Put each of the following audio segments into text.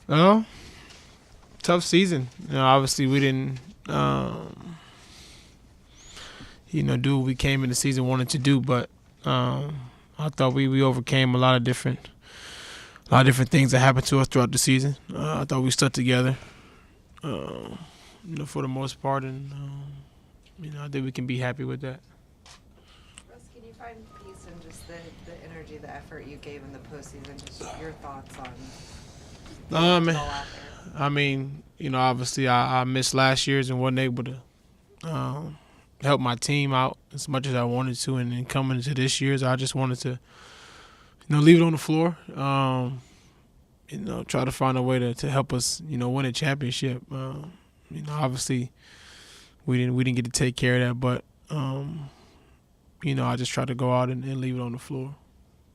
Oh, tough season. Obviously we didn't, do what we came in the season wanted to do, but I thought we overcame a lot of different things that happened to us throughout the season. I thought we stuck together, uh, for the most part, and I think we can be happy with that. Russ, can you find peace in just the energy, the effort you gave in the postseason? Just your thoughts on Um, it all out there. obviously I missed last year's and wasn't able to help my team out as much as I wanted to, and then coming into this year's, I just wanted to, leave it on the floor. Try to find a way to help us, win a championship. Obviously we didn't get to take care of that, but I just tried to go out and leave it on the floor.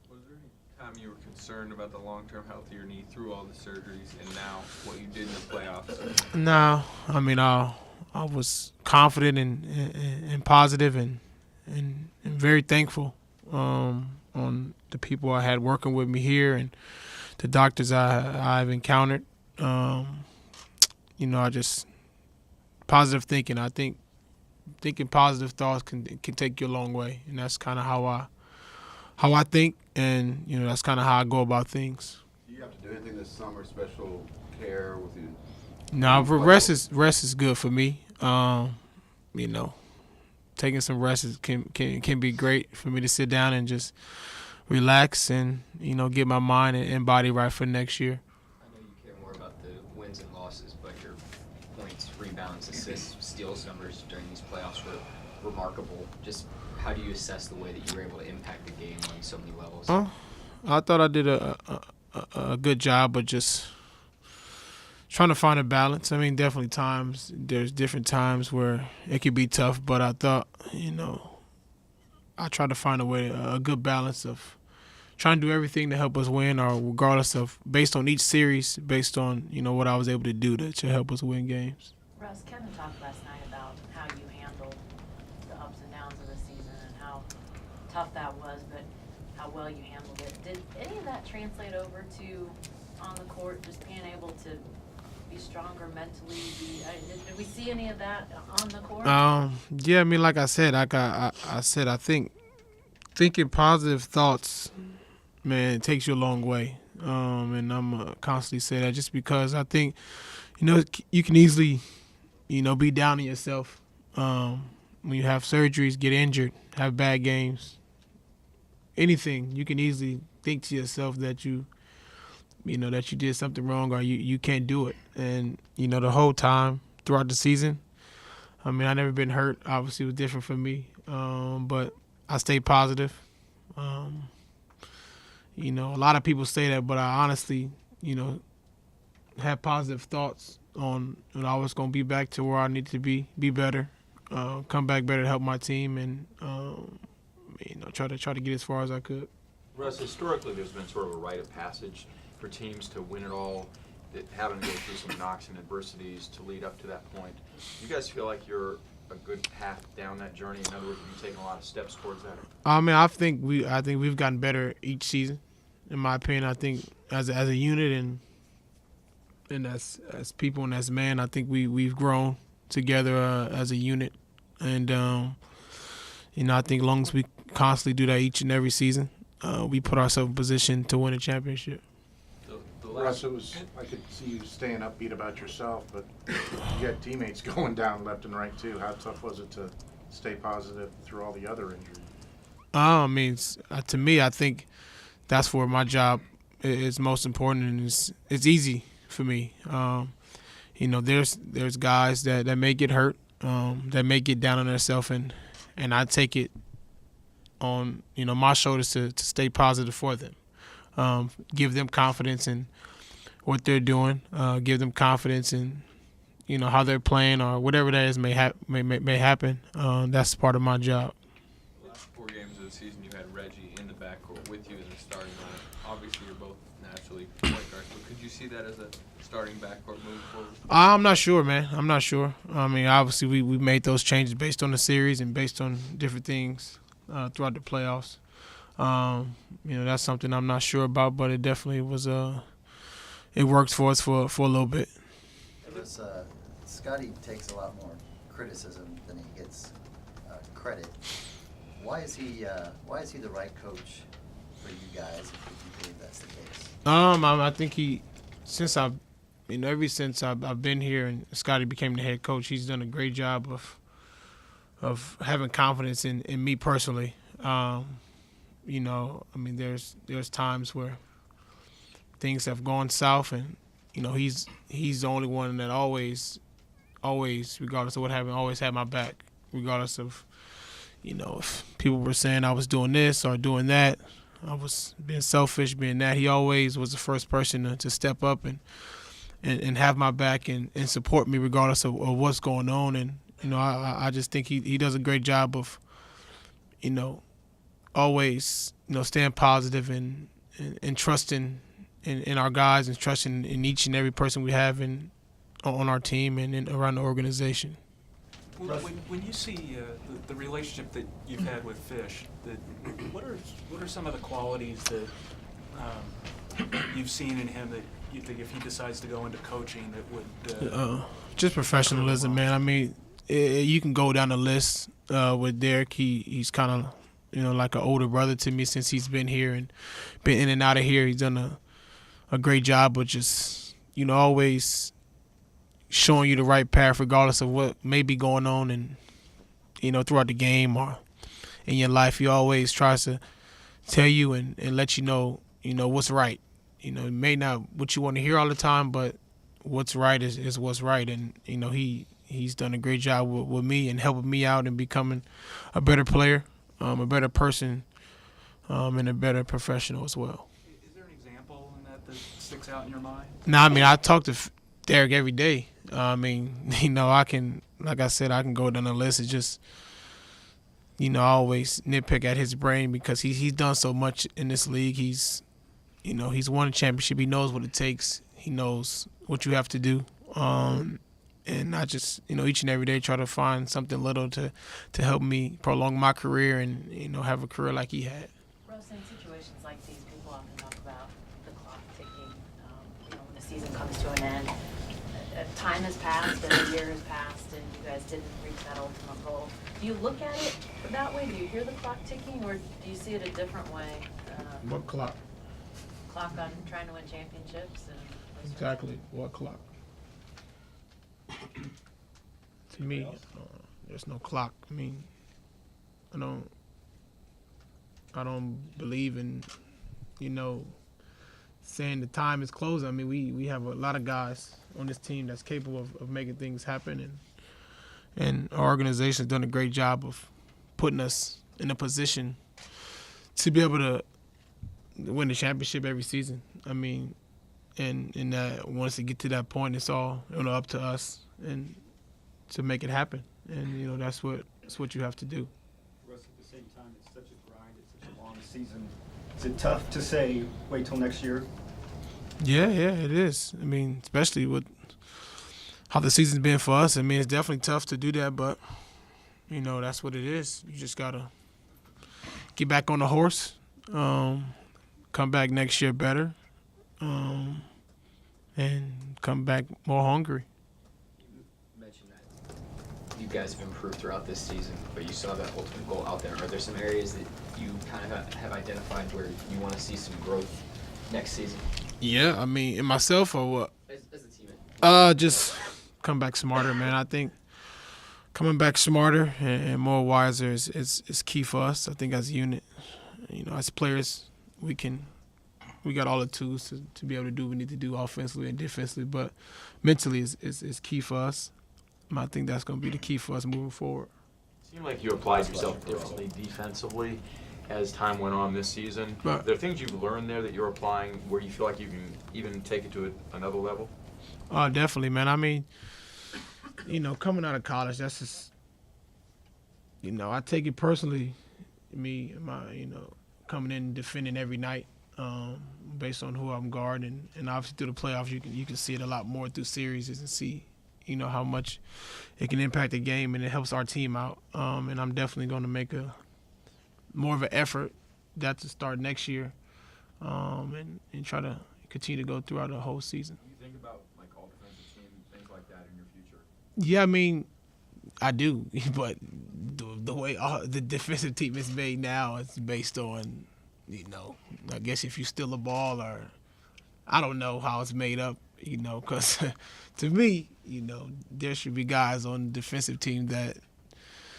Was there any time you were concerned about the long-term health of your knee through all the surgeries and now what you did in the playoffs? No, I was confident and positive and very thankful on the people I had working with me here and the doctors I've encountered. I just positive thinking. I think thinking positive thoughts can take you a long way, and that's kind of how I think, and that's kind of how I go about things. Do you have to do anything this summer, special care with you? Now, rest is good for me. You know, taking some rest can be great for me to sit down and just relax and get my mind and body right for next year. I know you care more about the wins and losses, but your points, rebounds, assists, steals numbers during these playoffs were remarkable. Just how do you assess the way that you were able to impact the game on so many levels? I thought I did a good job, but just trying to find a balance. I mean, definitely there's different times where it could be tough, but I thought, I tried to find a good balance of trying to do everything to help us win, or regardless of, based on each series, based on, what I was able to do to help us win games. Russ, Kevin talked last night about how you handled the ups and downs of the season and how tough that was, but how well you handled it. Did any of that translate over to on the court, just being able to be stronger mentally? Did we see any of that on the court? Yeah, I mean, like I said, I think thinking positive thoughts, man, it takes you a long way. And I'm constantly say that just because I think, you can easily, be down on yourself when you have surgeries, get injured, have bad games, anything. You can easily think to yourself that that you did something wrong, or you can't do it. And, the whole time throughout the season, I mean, I never been hurt. Obviously, it was different for me. But I stayed positive. A lot of people say that, but I honestly, have positive thoughts on, I was going to be back to where I need to be better, come back better to help my team, and, try to get as far as I could. Russ, historically, there's been sort of a rite of passage for teams to win it all, that having to go through some knocks and adversities to lead up to that point. You guys feel like you're a good path down that journey? In other words, have you taken a lot of steps towards that? I mean, I think we've gotten better each season. In my opinion, I think as a unit and as people and as men, I think we've grown together as a unit, and I think as long as we constantly do that each and every season, we put ourselves in position to win a championship. Russ, I could see you staying upbeat about yourself, but you had teammates going down left and right too. How tough was it to stay positive through all the other injuries? I mean, to me, I think that's where my job is most important, and it's easy for me. There's guys that may get hurt, that may get down on themselves, and I take it on my shoulders to stay positive for them, give them confidence in what they're doing, give them confidence in how they're playing, or whatever that is may happen. That's part of my job. The last 4 games of the season, you had Reggie in the backcourt with you as a starting lineup. Obviously, you're both naturally point guards, but could you see that as a starting backcourt moving forward? I'm not sure, man. I'm not sure. I mean, obviously, we made those changes based on the series and based on different things throughout the playoffs. That's something I'm not sure about, but it definitely was it worked for us for a little bit. It was, Scotty takes a lot more criticism than he gets credit. Why is he the right coach for you guys, if you believe that's the case? I think ever since I've been here and Scotty became the head coach, he's done a great job of having confidence in me personally. There's times where things have gone south, and he's the only one that always, regardless of what happened, always had my back, regardless of if people were saying I was doing this or doing that, I was being selfish, being that. He always was the first person to step up and have my back and support me regardless of what's going on. And I just think he does a great job of always staying positive and trusting in our guys and trusting in each and every person we have on our team and around the organization. Well, when you see the relationship that you've had with Fish, what are some of the qualities that you've seen in him that you think if he decides to go into coaching that would just professionalism, man. I mean, you can go down the list with Derek. He's kind of like an older brother to me since he's been here and been in and out of here. He's done a great job of just always showing you the right path regardless of what may be going on and throughout the game or in your life. He always tries to tell you and let you know what's right. It may not what you want to hear all the time, but what's right is what's right. And he's done a great job with me and helping me out and becoming a better player, a better person, and a better professional as well. Is there an example in that sticks out in your mind? No, I mean, I talk to Derek every day. I can, like I said, I can go down the list. It's just, I always nitpick at his brain because he's done so much in this league. He's won a championship. He knows what it takes. He knows what you have to do. And I just, each and every day try to find something little to help me prolong my career and, have a career like he had. Russ, in situations like these, people often talk about the clock ticking, when the season comes to an end. Time has passed and a year has passed and you guys didn't reach that ultimate goal. Do you look at it that way? Do you hear the clock ticking or do you see it a different way? What clock? Clock on trying to win championships and Exactly. What clock? To me, there's no clock. I mean, I don't believe in, saying the time is closing. I mean, we have a lot of guys on this team that's capable of making things happen, and our organization has done a great job of putting us in a position to be able to win the championship every season. I mean, and once it get to that point, it's all up to us and to make it happen. And that's what you have to do. Russ, at the same time, it's such a grind. It's such a long season. Is it tough to say wait till next year? Yeah, it is. I mean, especially with how the season's been for us. I mean, it's definitely tough to do that, but that's what it is. You just gotta get back on the horse, come back next year better, and come back more hungry. You mentioned that you guys have improved throughout this season, but you saw that ultimate goal out there. Are there some areas that you kind of have identified where you want to see some growth next season? Yeah, I mean, in myself or what? As a teammate. Just come back smarter, man. I think coming back smarter and more wiser is key for us. I think as a unit, as players, we got all the tools to be able to do what we need to do offensively and defensively, but mentally is key for us. I think that's going to be the key for us moving forward. It seemed like you applied yourself differently defensively as time went on this season. Are there things you've learned there that you're applying where you feel like you can even take it to another level? Definitely, man. I mean, coming out of college, that's just, I take it personally, coming in and defending every night based on who I'm guarding. And obviously through the playoffs, you can see it a lot more through series and see, how much it can impact the game and it helps our team out. And I'm definitely going to make more of an effort that to start next year and try to continue to go throughout the whole season. Do you think about like all defensive team, things like that in your future? Yeah, I mean, I do, but the way the defensive team is made now, it's based on, I guess if you steal a ball or I don't know how it's made up, because to me, there should be guys on the defensive team that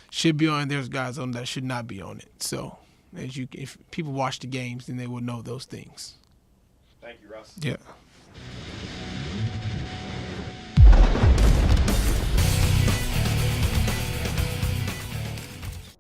should be on, there's guys on that should not be on it. So if people watch the games, then they will know those things. Thank you, Russ. Yeah.